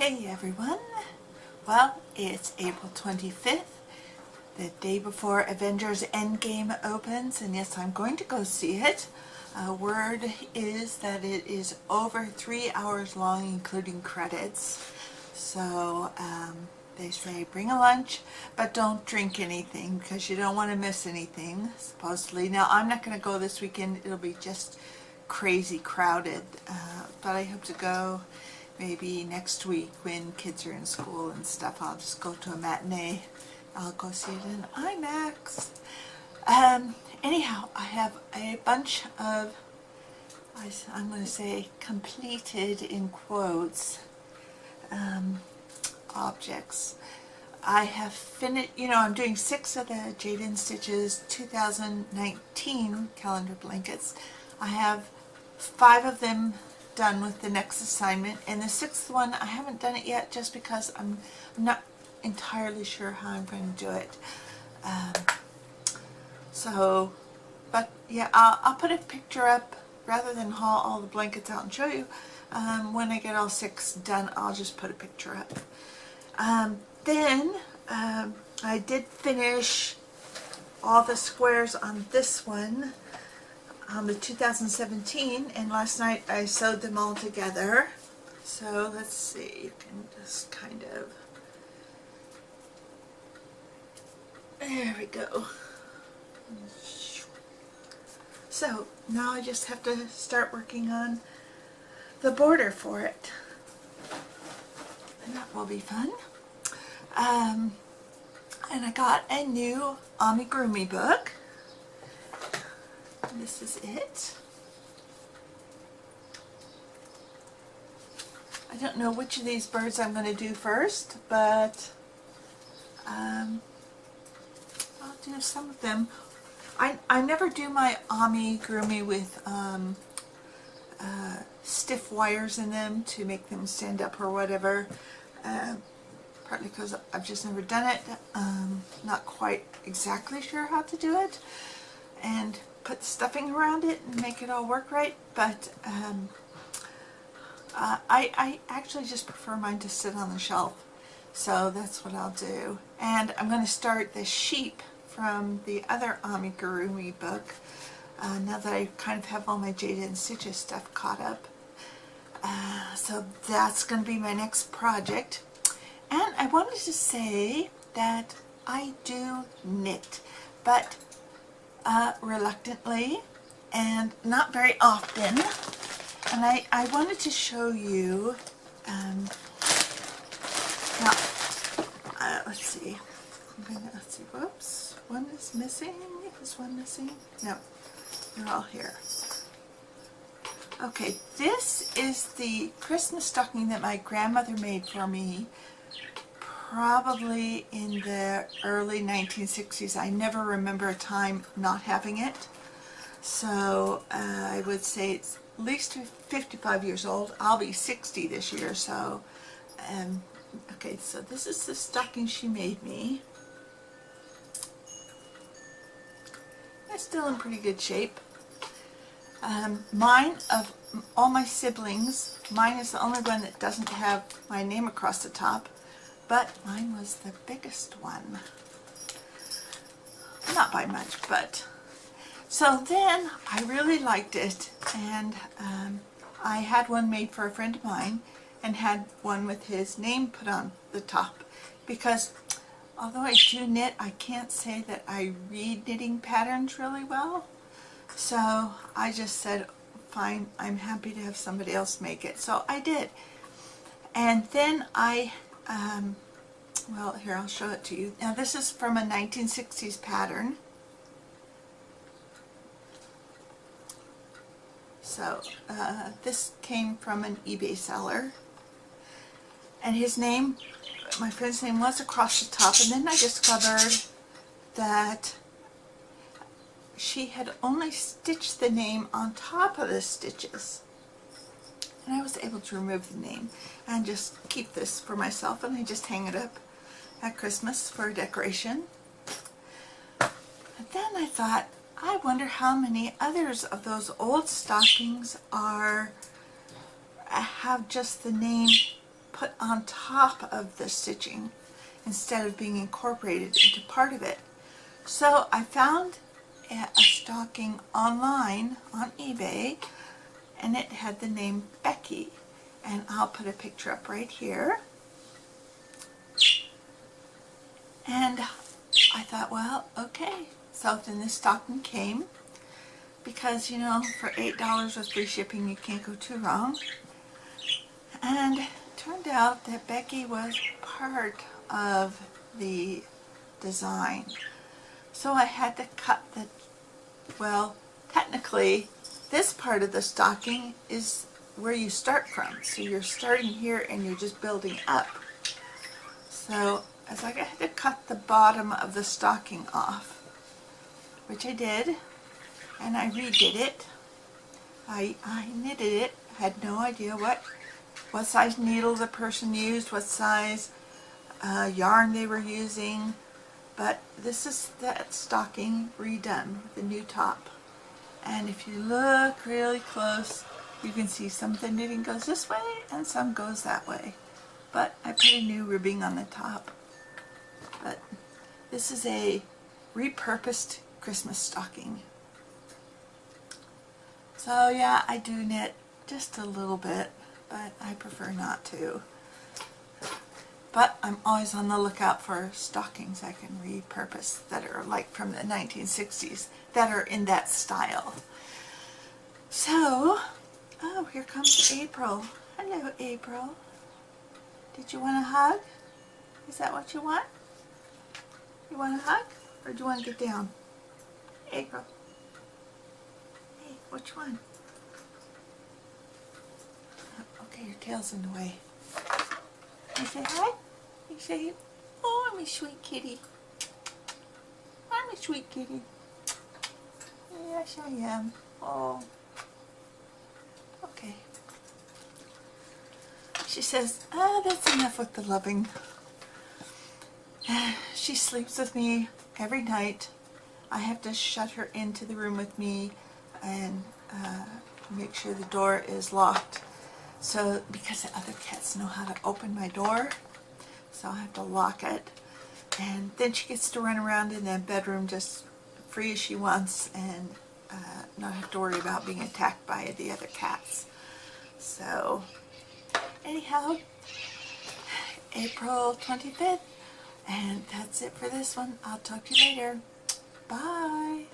Hey everyone! Well, it's April 25th, the day before Avengers Endgame opens, and yes, I'm going to go see it. Word is that it is over 3 hours long, including credits. So they say bring a lunch, but don't drink anything because you don't want to miss anything, supposedly. Now, I'm not going to go this weekend. It'll be just crazy crowded, but I hope to go maybe next week when kids are in school and stuff. I'll just go to a matinee. I'll go see it in IMAX. Anyhow, I have a bunch of, I'm going to say completed in quotes, objects. I have finished, I'm doing 6 of the Jade & Stitches 2019 calendar blankets. I have 5 of them done with the next assignment, and the 6th one I haven't done it yet just because I'm not entirely sure how I'm going to do it. But yeah, I'll put a picture up rather than haul all the blankets out and show you. When I get all 6 done, I'll just put a picture up. Then I did finish all the squares on this one, on the 2017, and last night I sewed them all together. So let's see, you can just kind of, there we go. So now I just have to start working on the border for it, and that will be fun. And I got a new amigurumi book. This is it. I don't know which of these birds I'm going to do first, but I'll do some of them. I never do my amigurumi with stiff wires in them to make them stand up or whatever, partly because I've just never done it. Not quite exactly sure how to do it and put stuffing around it and make it all work right, but I actually just prefer mine to sit on the shelf, so that's what I'll do. And I'm going to start the sheep from the other amigurumi book, now that I kind of have all my Jade & Stitches stuff caught up. So that's going to be my next project. And I wanted to say that I do knit, but reluctantly and not very often. And I wanted to show you, now, let's see, let's see, whoops, one is missing, is one missing? No, they're all here. Okay, this is the Christmas stocking that my grandmother made for me probably in the early 1960s. I never remember a time not having it. So I would say it's at least 55 years old. I'll be 60 this year, so okay, so this is the stocking she made me. It's still in pretty good shape. Mine, of all my siblings, mine is the only one that doesn't have my name across the top, but mine was the biggest one. Not by much, but. So then I really liked it, and I had one made for a friend of mine and had one with his name put on the top, because although I do knit, I can't say that I read knitting patterns really well. So I just said, fine, I'm happy to have somebody else make it. So I did. And then well, here, I'll show it to you. Now this is from a 1960s pattern. So this came from an eBay seller. And his name, my friend's name, was across the top. And then I discovered that she had only stitched the name on top of the stitches. And I was able to remove the name and just keep this for myself, and I just hang it up at Christmas for a decoration. And then I thought, I wonder how many others of those old stockings have just the name put on top of the stitching instead of being incorporated into part of it. So I found a stocking online on eBay, and it had the name Becky, and I'll put a picture up right here. And I thought, well, okay. So then this stocking came, because, you know, for $8 with free shipping, you can't go too wrong. And it turned out that Becky was part of the design. So I had to cut the, well, technically, this part of the stocking is where you start from. So you're starting here and you're just building up. So as I had to cut the bottom of the stocking off, which I did, and I redid it. I knitted it, had no idea what size needle the person used, what size yarn they were using, but this is that stocking redone with the new top. And if you look really close, you can see some of the knitting goes this way and some goes that way. But I put a new ribbing on the top. But this is a repurposed Christmas stocking. So yeah, I do knit just a little bit, but I prefer not to. But I'm always on the lookout for stockings I can repurpose that are like from the 1960s, that are in that style. So, oh, here comes April. Hello, April. Did you want a hug? Is that what you want? You want a hug? Or do you want to get down? April. Hey, which one? Okay, your tail's in the way. You say hi? You say, oh, I'm a sweet kitty. I'm a sweet kitty. Yes, I am. Oh. Okay. She says, ah, that's enough with the loving. She sleeps with me every night. I have to shut her into the room with me and make sure the door is locked. So, because the other cats know how to open my door, so I have to lock it. And then she gets to run around in the bedroom just free as she wants and not have to worry about being attacked by the other cats. So, anyhow, April 25th, and that's it for this one. I'll talk to you later. Bye.